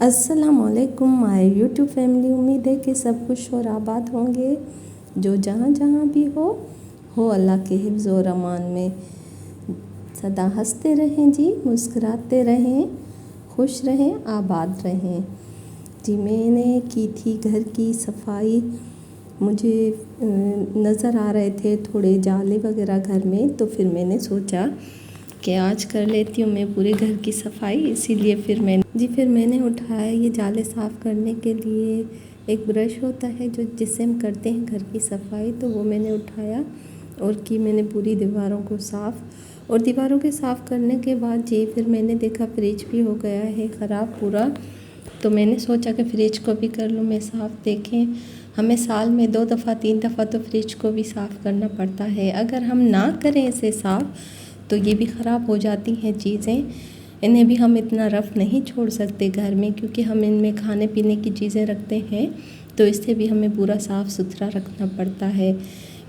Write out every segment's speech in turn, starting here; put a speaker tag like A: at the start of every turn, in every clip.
A: अस्सलामुअलैकुम my YouTube family. उम्मीद है कि सब खुश और आबाद होंगे। जो जहाँ जहाँ भी हो अल्लाह के हिफ्ज़ और अमान में सदा हंसते रहें जी, मुस्कुराते रहें, खुश रहें, आबाद रहें जी। मैंने की थी घर की सफाई, मुझे नज़र आ रहे थे थोड़े जाले वगैरह घर में, तो फिर मैंने सोचा कि आज कर लेती हूँ मैं पूरे घर की सफाई। इसीलिए फिर मैंने उठाया ये जाले साफ़ करने के लिए एक ब्रश होता है जो जिससे हम करते हैं घर की सफाई, तो वो मैंने उठाया और की मैंने पूरी दीवारों को साफ़। और दीवारों के साफ़ करने के बाद जी फिर मैंने देखा फ्रिज भी हो गया है ख़राब पूरा, तो मैंने सोचा कि फ्रिज को भी कर लूँ मैं साफ़। देखें, हमें साल में 2 दफ़ा 3 दफ़ा तो फ्रिज को भी साफ़ करना पड़ता है। अगर हम ना करें इसे साफ़ तो ये भी ख़राब हो जाती हैं चीज़ें। इन्हें भी हम इतना रफ़ नहीं छोड़ सकते घर में, क्योंकि हम इनमें खाने पीने की चीज़ें रखते हैं, तो इससे भी हमें पूरा साफ़ सुथरा रखना पड़ता है।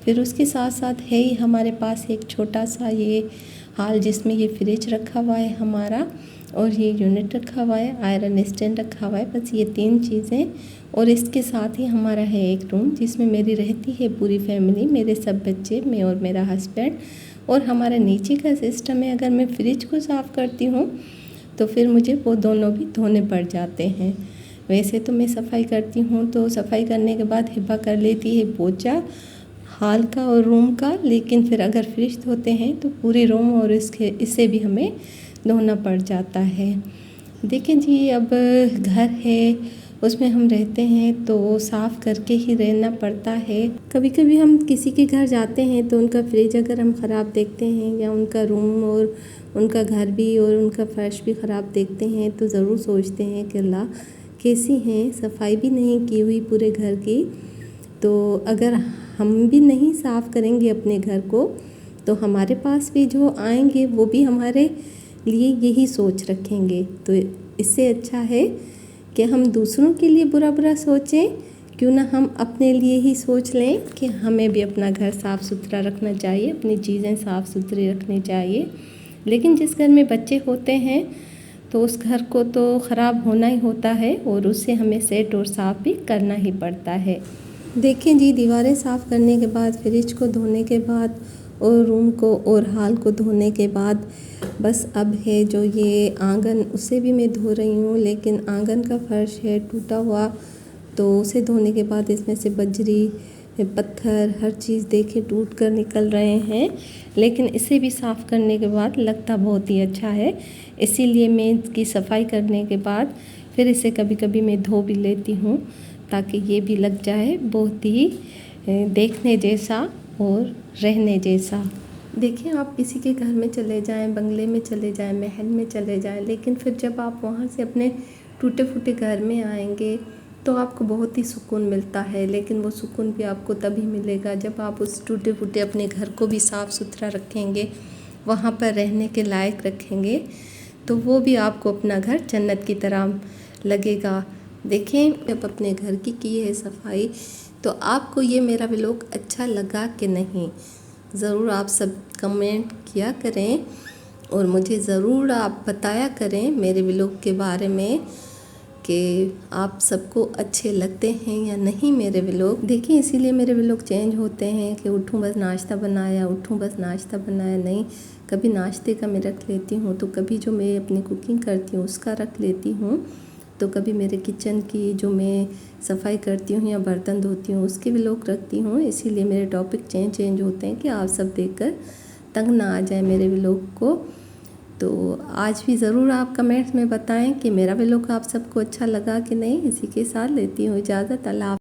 A: फिर उसके साथ साथ है ही हमारे पास एक छोटा सा ये हाल जिसमें ये फ्रिज रखा हुआ है हमारा, और ये यूनिट रखा हुआ है, आयरन स्टैंड रखा हुआ है, बस ये 3 चीज़ें। और इसके साथ ही हमारा है एक रूम जिसमें मेरी रहती है पूरी फैमिली, मेरे सब बच्चे, मैं और मेरा हस्बैंड। और हमारे नीचे का सिस्टम है, अगर मैं फ्रिज को साफ़ करती हूँ तो फिर मुझे वो दोनों भी धोने पड़ जाते हैं। वैसे तो मैं सफाई करती हूँ तो सफाई करने के बाद हिब्बा कर लेती है पोछा हाल का और रूम का, लेकिन फिर अगर फ्रिज धोते हैं तो पूरे रूम और इससे भी हमें धोना पड़ जाता है। देखें जी, अब घर है उसमें हम रहते हैं तो साफ़ करके ही रहना पड़ता है। कभी कभी हम किसी के घर जाते हैं तो उनका फ्रिज अगर हम ख़राब देखते हैं, या उनका रूम और उनका घर भी और उनका फर्श भी ख़राब देखते हैं, तो ज़रूर सोचते हैं कि अल्लाह कैसी हैं, सफाई भी नहीं की हुई पूरे घर की। तो अगर हम भी नहीं साफ़ करेंगे अपने घर को तो हमारे पास भी जो आएंगे वो भी हमारे लिए यही सोच रखेंगे। तो इससे अच्छा है कि हम दूसरों के लिए बुरा बुरा सोचें, क्यों ना हम अपने लिए ही सोच लें कि हमें भी अपना घर साफ़ सुथरा रखना चाहिए, अपनी चीज़ें साफ़ सुथरी रखनी चाहिए। लेकिन जिस घर में बच्चे होते हैं तो उस घर को तो ख़राब होना ही होता है, और उससे हमें सेट और साफ़ भी करना ही पड़ता है। देखें जी, दीवारें साफ़ करने के बाद, फ्रिज को धोने के बाद और रूम को और हाल को धोने के बाद, बस अब है जो ये आंगन, उसे भी मैं धो रही हूँ। लेकिन आंगन का फर्श है टूटा हुआ, तो उसे धोने के बाद इसमें से बजरी, पत्थर, हर चीज़ देखे टूट कर निकल रहे हैं। लेकिन इसे भी साफ़ करने के बाद लगता बहुत ही अच्छा है, इसीलिए मैं इसकी सफाई करने के बाद फिर इसे कभी कभी मैं धो भी लेती हूँ, ताकि ये भी लग जाए बहुत ही देखने जैसा और रहने जैसा। देखिए, आप किसी के घर में चले जाएं, बंगले में चले जाएं, महल में चले जाएं, लेकिन फिर जब आप वहाँ से अपने टूटे फूटे घर में आएंगे तो आपको बहुत ही सुकून मिलता है। लेकिन वो सुकून भी आपको तभी मिलेगा जब आप उस टूटे फूटे अपने घर को भी साफ़ सुथरा रखेंगे, वहाँ पर रहने के लायक रखेंगे, तो वो भी आपको अपना घर जन्नत की तरह लगेगा। देखें, जब अपने घर की है सफाई, तो आपको ये मेरा व्लॉग अच्छा लगा कि नहीं, ज़रूर आप सब कमेंट किया करें और मुझे ज़रूर आप बताया करें मेरे व्लॉग के बारे में कि आप सबको अच्छे लगते हैं या नहीं मेरे व्लॉग। देखिए, इसीलिए मेरे व्लॉग चेंज होते हैं कि उठूँ बस नाश्ता बनाया, उठूँ बस नाश्ता बनाया, नहीं, कभी नाश्ते का मैं रख लेती हूँ, तो कभी जो मैं अपनी कुकिंग करती हूँ उसका रख लेती हूँ, तो कभी मेरे किचन की जो मैं सफाई करती हूँ या बर्तन धोती हूँ उसके व्लॉग रखती हूँ। इसीलिए मेरे टॉपिक चेंज होते हैं कि आप सब देखकर तंग ना आ जाए मेरे व्लॉग को। तो आज भी ज़रूर आप कमेंट्स में बताएं कि मेरा व्लॉग आप सबको अच्छा लगा कि नहीं। इसी के साथ लेती हूँ इजाज़त। अल्लाह।